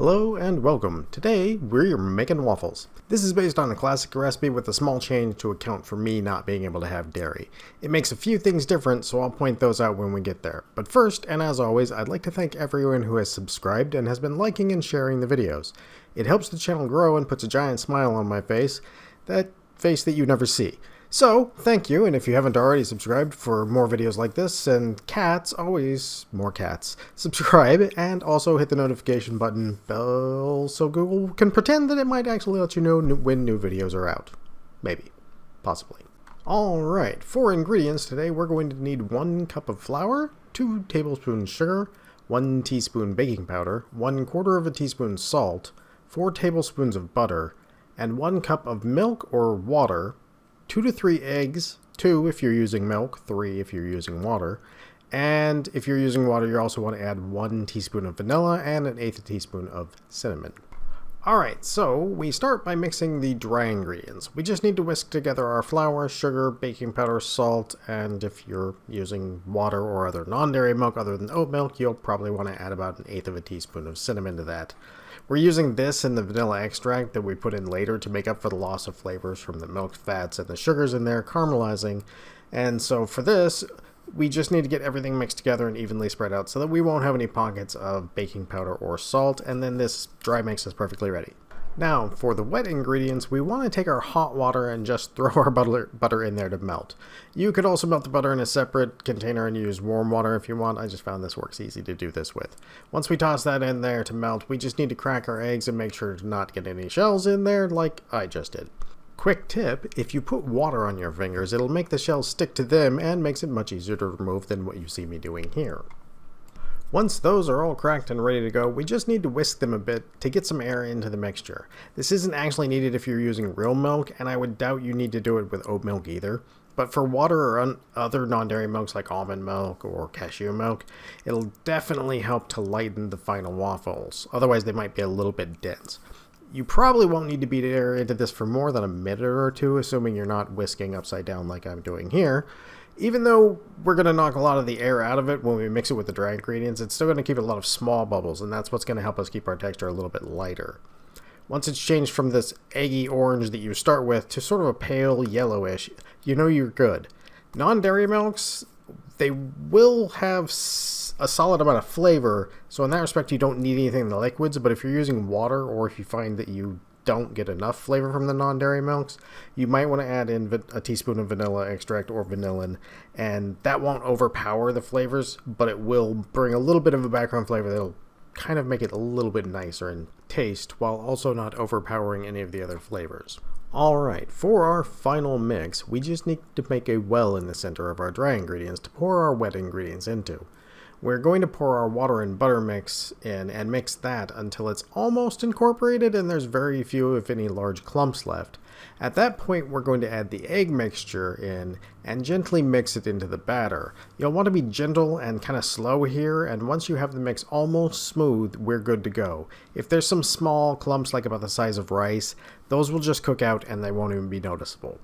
Hello and welcome. Today we're making waffles. This is based on a classic recipe with a small change to account for me not being able to have dairy. It makes a few things different, so I'll point those out when we get there. But first, and as always, I'd like to thank everyone who has subscribed and has been liking and sharing the videos. It helps the channel grow and puts a giant smile on my face, that face that you never see. So, thank you, and if you haven't already subscribed for more videos like this, and cats, always more cats, subscribe, and also hit the notification button bell so Google can pretend that it might actually let you know when new videos are out. Maybe. Possibly. Alright, for ingredients today we're going to need 1 cup of flour, 2 tablespoons sugar, 1 teaspoon baking powder, 1/4 teaspoon salt, 4 tablespoons of butter, and 1 cup of milk or water, 2 to 3 eggs, 2 if you're using milk, 3 if you're using water, and if you're using water you also want to add 1 teaspoon of vanilla and 1/8 teaspoon of cinnamon. Alright, so we start by mixing the dry ingredients. We just need to whisk together our flour, sugar, baking powder, salt, and if you're using water or other non-dairy milk other than oat milk, you'll probably want to add about 1/8 teaspoon of cinnamon to that. We're using this and the vanilla extract that we put in later to make up for the loss of flavors from the milk fats and the sugars in there caramelizing. And so for this, we just need to get everything mixed together and evenly spread out so that we won't have any pockets of baking powder or salt, and then this dry mix is perfectly ready. Now, for the wet ingredients, we want to take our hot water and just throw our butter in there to melt. You could also melt the butter in a separate container and use warm water if you want. I just found this works easy to do this with. Once we toss that in there to melt, we just need to crack our eggs and make sure to not get any shells in there like I just did. Quick tip, if you put water on your fingers, it'll make the shells stick to them and makes it much easier to remove than what you see me doing here. Once those are all cracked and ready to go, we just need to whisk them a bit to get some air into the mixture. This isn't actually needed if you're using real milk, and I would doubt you need to do it with oat milk either. But for water or other non-dairy milks like almond milk or cashew milk, it'll definitely help to lighten the final waffles. Otherwise they might be a little bit dense. You probably won't need to beat air into this for more than a minute or two, assuming you're not whisking upside down like I'm doing here. Even though we're going to knock a lot of the air out of it when we mix it with the dry ingredients, it's still going to keep a lot of small bubbles, and that's what's going to help us keep our texture a little bit lighter. Once it's changed from this eggy orange that you start with to sort of a pale yellowish, you know you're good. Non-dairy milks, they will have a solid amount of flavor, so in that respect you don't need anything in the liquids, but if you're using water or if you find that you don't get enough flavor from the non-dairy milks, you might want to add in a teaspoon of vanilla extract or vanillin, and that won't overpower the flavors, but it will bring a little bit of a background flavor that'll kind of make it a little bit nicer in taste while also not overpowering any of the other flavors. Alright, for our final mix, we just need to make a well in the center of our dry ingredients to pour our wet ingredients into. We're going to pour our water and butter mix in and mix that until it's almost incorporated and there's very few, if any, large clumps left. At that point, we're going to add the egg mixture in and gently mix it into the batter. You'll want to be gentle and kind of slow here, and once you have the mix almost smooth, we're good to go. If there's some small clumps like about the size of rice, those will just cook out and they won't even be noticeable.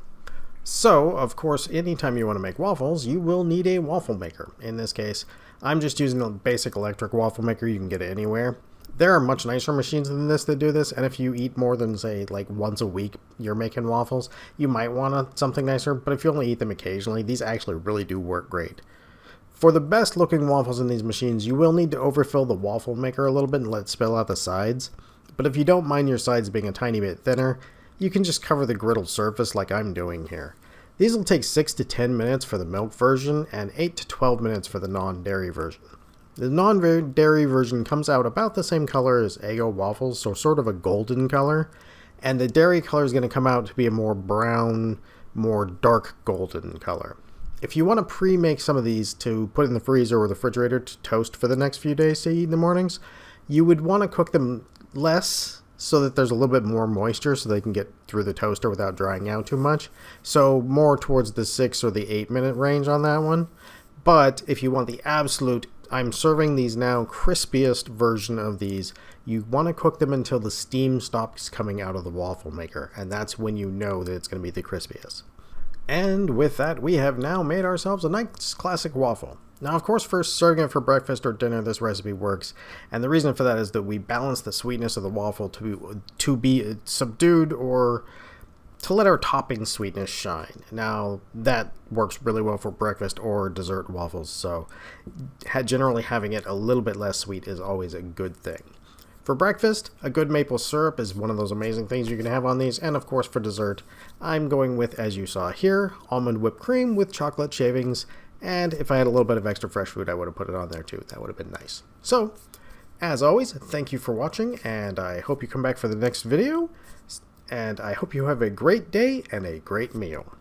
So, of course, anytime you want to make waffles, you will need a waffle maker. In this case, I'm just using a basic electric waffle maker. You can get it anywhere. There are much nicer machines than this that do this, and if you eat more than, say, like once a week you're making waffles, you might want something nicer, but if you only eat them occasionally, these actually really do work great. For the best looking waffles in these machines, you will need to overfill the waffle maker a little bit and let it spill out the sides, but if you don't mind your sides being a tiny bit thinner, you can just cover the griddled surface like I'm doing here. These will take 6 to 10 minutes for the milk version and 8 to 12 minutes for the non-dairy version. The non-dairy version comes out about the same color as Eggo waffles, so sort of a golden color, and the dairy color is going to come out to be a more brown, more dark golden color. If you want to pre-make some of these to put in the freezer or the refrigerator to toast for the next few days to eat in the mornings, you would want to cook them less so that there's a little bit more moisture so they can get through the toaster without drying out too much. So more towards the 6 or the 8 minute range on that one. But if you want the absolute, I'm serving these now, crispiest version of these, you want to cook them until the steam stops coming out of the waffle maker, and that's when you know that it's going to be the crispiest. And with that, we have now made ourselves a nice classic waffle. Now, of course, for serving it for breakfast or dinner, this recipe works, and the reason for that is that we balance the sweetness of the waffle to be subdued, or to let our topping sweetness shine. Now, that works really well for breakfast or dessert waffles, so generally having it a little bit less sweet is always a good thing. For breakfast, a good maple syrup is one of those amazing things you can have on these, and of course for dessert, I'm going with, as you saw here, almond whipped cream with chocolate shavings, and if I had a little bit of extra fresh food, I would have put it on there too. That would have been nice. So, as always, thank you for watching, and I hope you come back for the next video, and I hope you have a great day and a great meal.